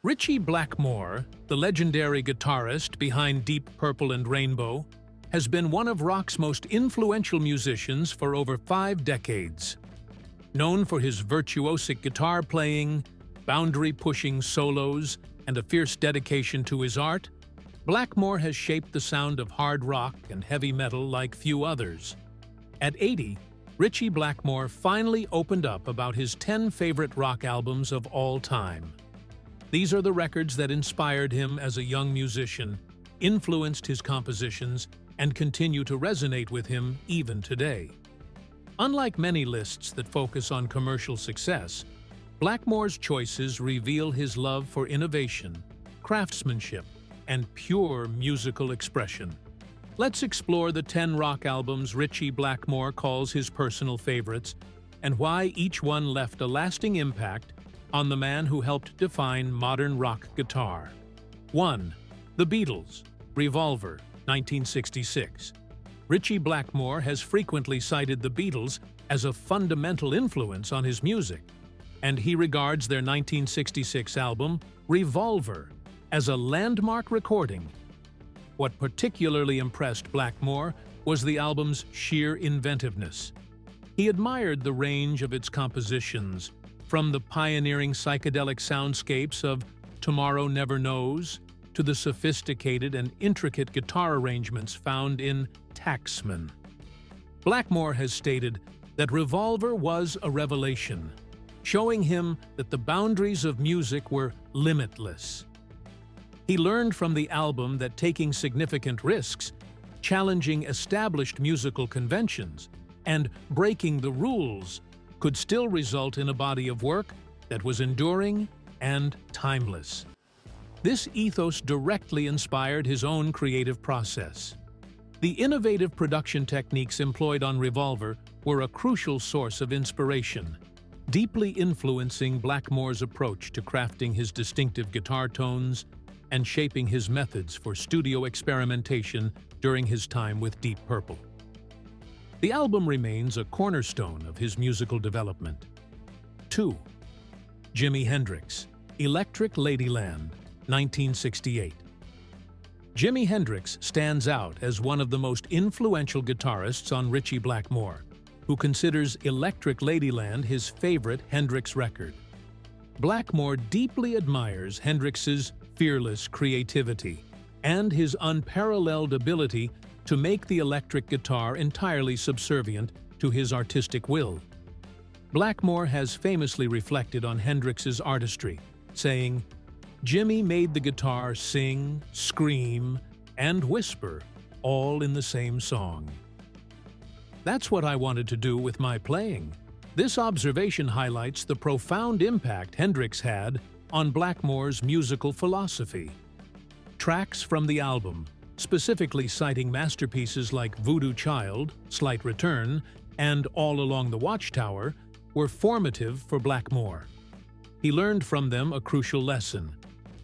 Ritchie Blackmore, the legendary guitarist behind Deep Purple and Rainbow, has been one of rock's most influential musicians for over 5 decades. Known for his virtuosic guitar playing, boundary-pushing solos, and a fierce dedication to his art, Blackmore has shaped the sound of hard rock and heavy metal like few others. At 80, Ritchie Blackmore finally opened up about his 10 favorite rock albums of all time. These are the records that inspired him as a young musician, influenced his compositions, and continue to resonate with him even today. Unlike many lists that focus on commercial success, Blackmore's choices reveal his love for innovation, craftsmanship, and pure musical expression. Let's explore the 10 rock albums Ritchie Blackmore calls his personal favorites and why each one left a lasting impact on the man who helped define modern rock guitar. 1. The Beatles, Revolver, 1966. Ritchie Blackmore has frequently cited the Beatles as a fundamental influence on his music, and he regards their 1966 album, Revolver, as a landmark recording. What particularly impressed Blackmore was the album's sheer inventiveness. He admired the range of its compositions, from the pioneering psychedelic soundscapes of Tomorrow Never Knows to the sophisticated and intricate guitar arrangements found in Taxman. Blackmore has stated that Revolver was a revelation, showing him that the boundaries of music were limitless. He learned from the album that taking significant risks, challenging established musical conventions, and breaking the rules could still result in a body of work that was enduring and timeless. This ethos directly inspired his own creative process. The innovative production techniques employed on Revolver were a crucial source of inspiration, deeply influencing Blackmore's approach to crafting his distinctive guitar tones and shaping his methods for studio experimentation during his time with Deep Purple. The album remains a cornerstone of his musical development. 2. Jimi Hendrix, Electric Ladyland, 1968. Jimi Hendrix stands out as one of the most influential guitarists on Ritchie Blackmore, who considers Electric Ladyland his favorite Hendrix record. Blackmore deeply admires Hendrix's fearless creativity and his unparalleled ability to make the electric guitar entirely subservient to his artistic will. Blackmore has famously reflected on Hendrix's artistry, saying, "Jimi made the guitar sing, scream, and whisper, all in the same song. That's what I wanted to do with my playing." This observation highlights the profound impact Hendrix had on Blackmore's musical philosophy. Tracks from the album, specifically citing masterpieces like Voodoo Child, Slight Return, and All Along the Watchtower, were formative for Blackmore. He learned from them a crucial lesson: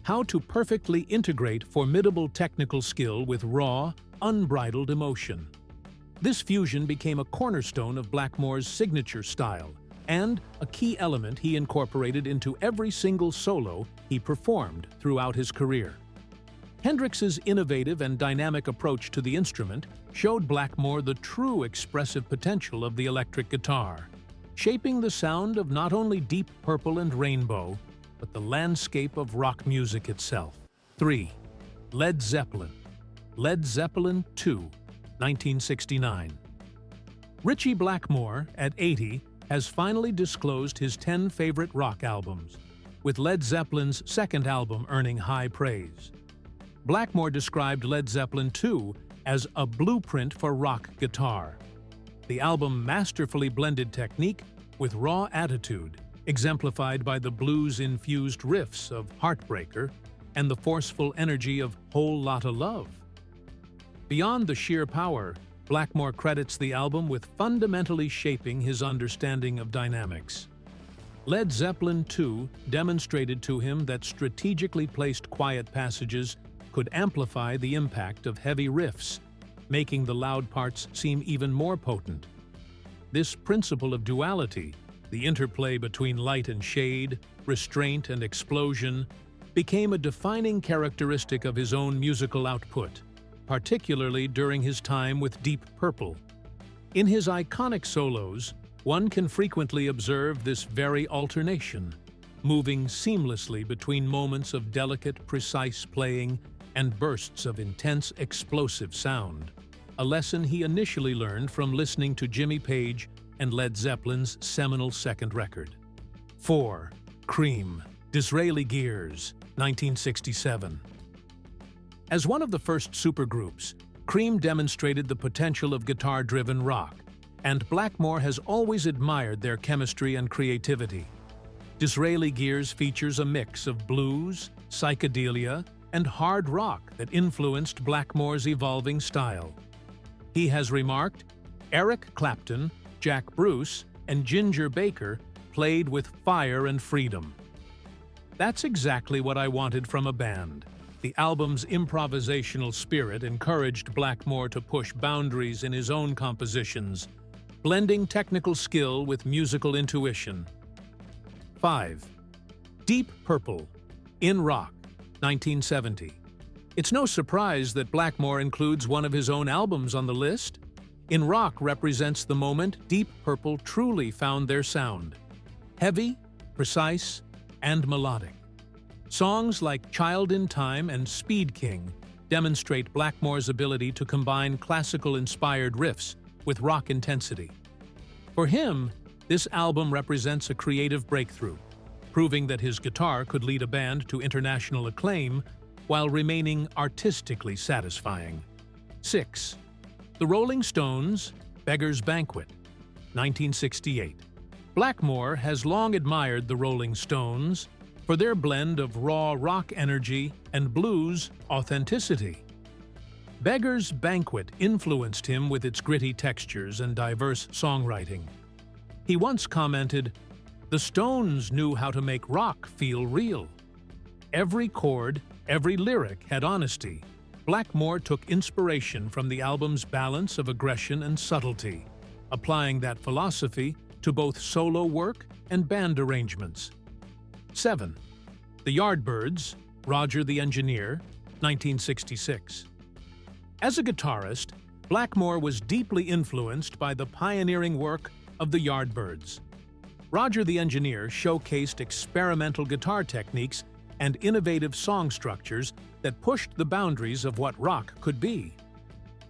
how to perfectly integrate formidable technical skill with raw, unbridled emotion. This fusion became a cornerstone of Blackmore's signature style, and a key element he incorporated into every single solo he performed throughout his career. Hendrix's innovative and dynamic approach to the instrument showed Blackmore the true expressive potential of the electric guitar, shaping the sound of not only Deep Purple and Rainbow, but the landscape of rock music itself. 3. Led Zeppelin, Led Zeppelin II, 1969. Ritchie Blackmore, at 80, has finally disclosed his 10 favorite rock albums, with Led Zeppelin's second album earning high praise. Blackmore described Led Zeppelin II as a blueprint for rock guitar. The album masterfully blended technique with raw attitude, exemplified by the blues-infused riffs of Heartbreaker and the forceful energy of Whole Lotta Love. Beyond the sheer power, Blackmore credits the album with fundamentally shaping his understanding of dynamics. Led Zeppelin II demonstrated to him that strategically placed quiet passages could amplify the impact of heavy riffs, making the loud parts seem even more potent. This principle of duality, the interplay between light and shade, restraint and explosion, became a defining characteristic of his own musical output, particularly during his time with Deep Purple. In his iconic solos, one can frequently observe this very alternation, moving seamlessly between moments of delicate, precise playing and bursts of intense, explosive sound, a lesson he initially learned from listening to Jimmy Page and Led Zeppelin's seminal second record. 4. Cream, Disraeli Gears, 1967. As one of the first supergroups, Cream demonstrated the potential of guitar-driven rock, and Blackmore has always admired their chemistry and creativity. Disraeli Gears features a mix of blues, psychedelia, and hard rock that influenced Blackmore's evolving style. He has remarked, "Eric Clapton, Jack Bruce, and Ginger Baker played with fire and freedom. That's exactly what I wanted from a band." The album's improvisational spirit encouraged Blackmore to push boundaries in his own compositions, blending technical skill with musical intuition. 5. Deep Purple, In Rock, 1970. It's no surprise that Blackmore includes one of his own albums on the list. In Rock represents the moment Deep Purple truly found their sound. Heavy, precise, and melodic. Songs like Child in Time and Speed King demonstrate Blackmore's ability to combine classical-inspired riffs with rock intensity. For him, this album represents a creative breakthrough, proving that his guitar could lead a band to international acclaim while remaining artistically satisfying. 6. The Rolling Stones, Beggar's Banquet, 1968. Blackmore has long admired the Rolling Stones for their blend of raw rock energy and blues authenticity. Beggar's Banquet influenced him with its gritty textures and diverse songwriting. He once commented, "The Stones knew how to make rock feel real." Every chord, every lyric had honesty. Blackmore took inspiration from the album's balance of aggression and subtlety, applying that philosophy to both solo work and band arrangements. 7. The Yardbirds, Roger the Engineer, 1966. As a guitarist, Blackmore was deeply influenced by the pioneering work of the Yardbirds. Roger the Engineer showcased experimental guitar techniques and innovative song structures that pushed the boundaries of what rock could be.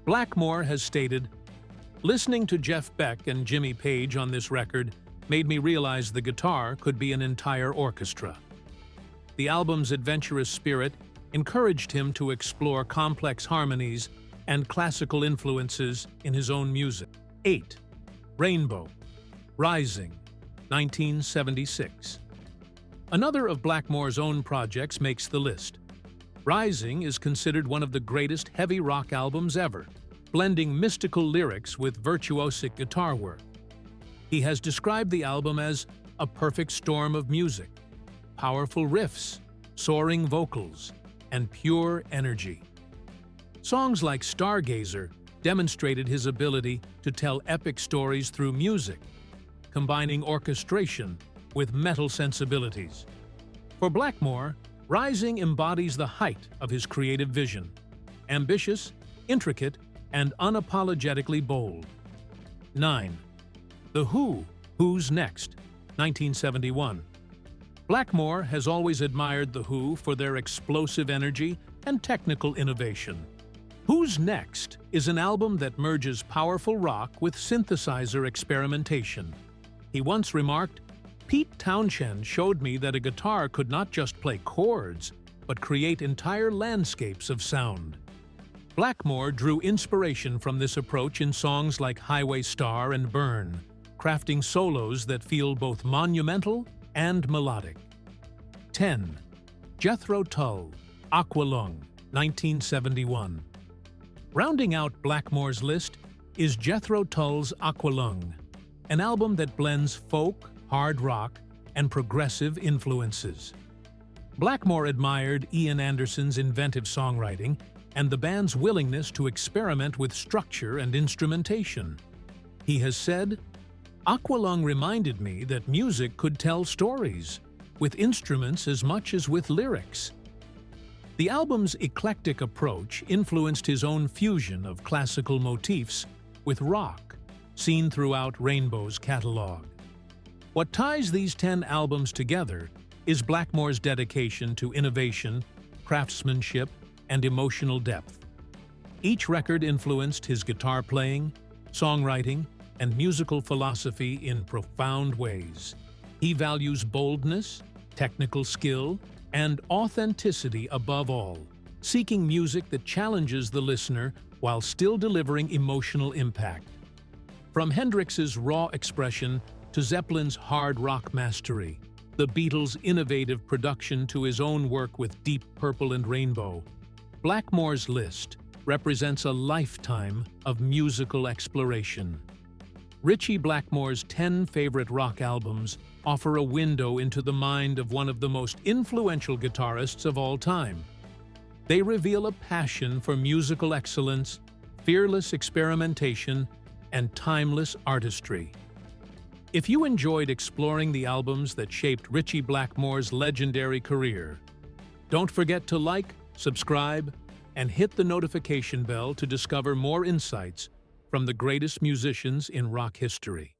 Blackmore has stated, "Listening to Jeff Beck and Jimmy Page on this record made me realize the guitar could be an entire orchestra." The album's adventurous spirit encouraged him to explore complex harmonies and classical influences in his own music. 8. Rainbow, Rising, 1976. Another of Blackmore's own projects makes the list. Rising is considered one of the greatest heavy rock albums ever, blending mystical lyrics with virtuosic guitar work. He has described the album as a perfect storm of music, powerful riffs, soaring vocals, and pure energy. Songs like Stargazer demonstrated his ability to tell epic stories through music, combining orchestration with metal sensibilities. For Blackmore, Rising embodies the height of his creative vision, ambitious, intricate, and unapologetically bold. 9. The Who, Who's Next, 1971. Blackmore has always admired The Who for their explosive energy and technical innovation. Who's Next is an album that merges powerful rock with synthesizer experimentation. He once remarked, "Pete Townshend showed me that a guitar could not just play chords, but create entire landscapes of sound." Blackmore drew inspiration from this approach in songs like Highway Star and Burn, crafting solos that feel both monumental and melodic. 10. Jethro Tull, Aqualung, 1971. Rounding out Blackmore's list is Jethro Tull's Aqualung, an album that blends folk, hard rock, and progressive influences. Blackmore admired Ian Anderson's inventive songwriting and the band's willingness to experiment with structure and instrumentation. He has said, "Aqualung reminded me that music could tell stories, with instruments as much as with lyrics. The album's eclectic approach influenced his own fusion of classical motifs with rock, seen throughout Rainbow's catalog. What ties these 10 albums together is Blackmore's dedication to innovation, craftsmanship, and emotional depth. Each record influenced his guitar playing, songwriting, and musical philosophy in profound ways. He values boldness, technical skill, and authenticity above all, seeking music that challenges the listener while still delivering emotional impact. From Hendrix's raw expression to Zeppelin's hard rock mastery, the Beatles' innovative production to his own work with Deep Purple and Rainbow, Blackmore's list represents a lifetime of musical exploration. Ritchie Blackmore's 10 favorite rock albums offer a window into the mind of one of the most influential guitarists of all time. They reveal a passion for musical excellence, fearless experimentation, and timeless artistry. If you enjoyed exploring the albums that shaped Ritchie Blackmore's legendary career, don't forget to like, subscribe, and hit the notification bell to discover more insights from the greatest musicians in rock history.